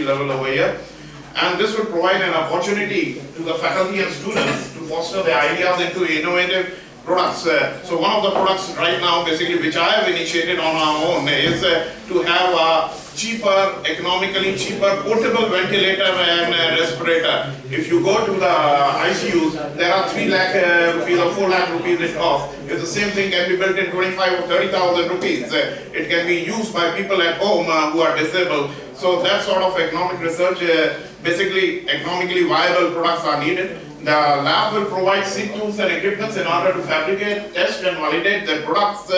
level over here, and this will provide an opportunity to the faculty and students to foster their ideas into innovative products. So one of the products right now basically which I have initiated on our own is to have a cheaper, economically cheaper portable ventilator and respirator. If you go to the ICUs, there are 3 lakh rupees or 4 lakh rupees it costs. If the same thing can be built in 25 or 30,000 rupees, it can be used by people at home who are disabled. So that sort of economic research, basically economically viable products are needed. The lab will provide seed tools and equipment in order to fabricate, test and validate the products,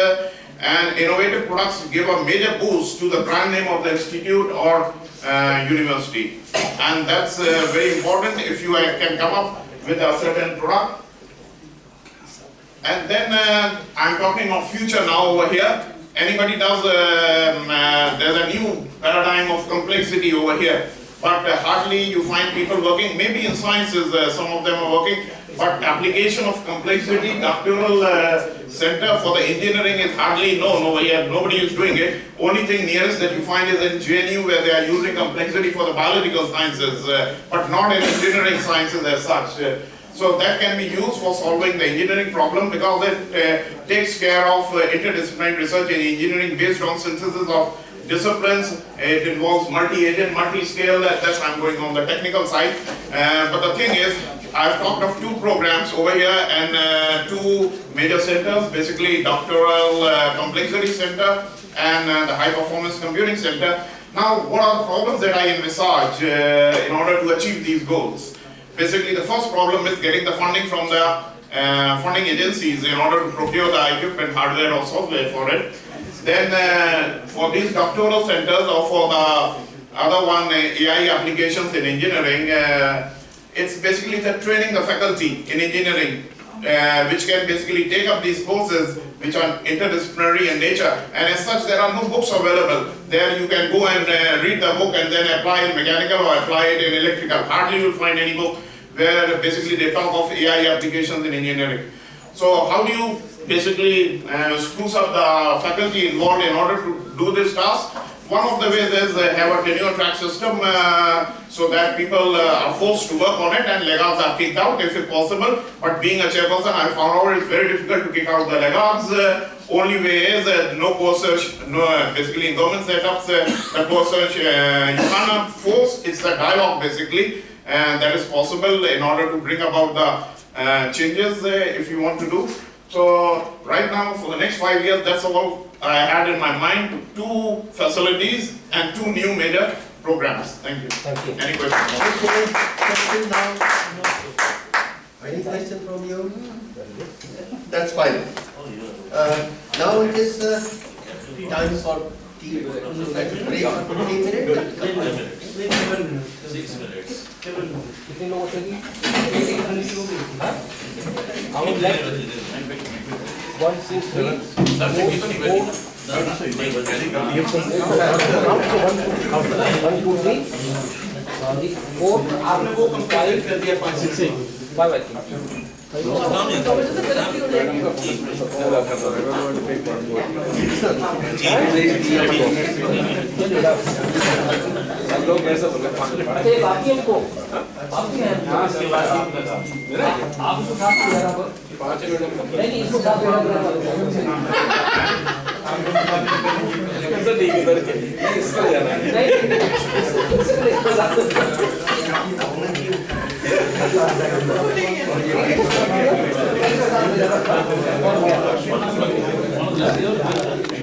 and innovative products give a major boost to the brand name of the institute or university. And that's very important if you can come up with a certain product. And then I'm talking of future now over here. Anybody does, there's a new paradigm of complexity over here. But hardly you find people working, maybe in sciences some of them are working, but application of complexity, doctoral center for the engineering is hardly known over here, nobody is doing it. Only thing nearest that you find is in JNU where they are using complexity for the biological sciences, but not in engineering sciences as such. So that can be used for solving the engineering problem because it takes care of interdisciplinary research in engineering based on synthesis of disciplines. It involves multi-agent, multi-scale, that's I'm going on the technical side. But the thing is, I've talked of 2 programs over here and 2 major centers, basically doctoral complexity center and the high performance computing center. Now, what are the problems that I envisage in order to achieve these goals? Basically, the first problem is getting the funding from the funding agencies in order to procure the equipment, hardware or software for it. Then for these doctoral centers or for the other one, AI applications in engineering, it's basically the training the faculty in engineering, which can basically take up these courses which are interdisciplinary in nature. And as such, there are no books available. There you can go and read the book and then apply in mechanical or apply it in electrical. Hardly you will find any book where basically they talk of AI applications in engineering. So how do you basically spruce up the faculty involved in order to do this task? One of the ways is have a tenure track system so that people are forced to work on it and legates are kicked out if it's possible. But being a chairperson, I found out it's very difficult to kick out the legates. Only way is no course, basically in government setups, the course you cannot force, it's a dialogue basically, and that is possible in order to bring about the changes if you want to do. So right now for the next 5 years, that's all I had in my mind, 2 facilities and 2 new major programs. Thank you. Thank you. Any questions? Question now. Any question from you? That's fine. Now it is time for tea. Break for 15 minutes. 6 minutes. कितने लोगों से की? How much 1, 6, 3, 4, 5.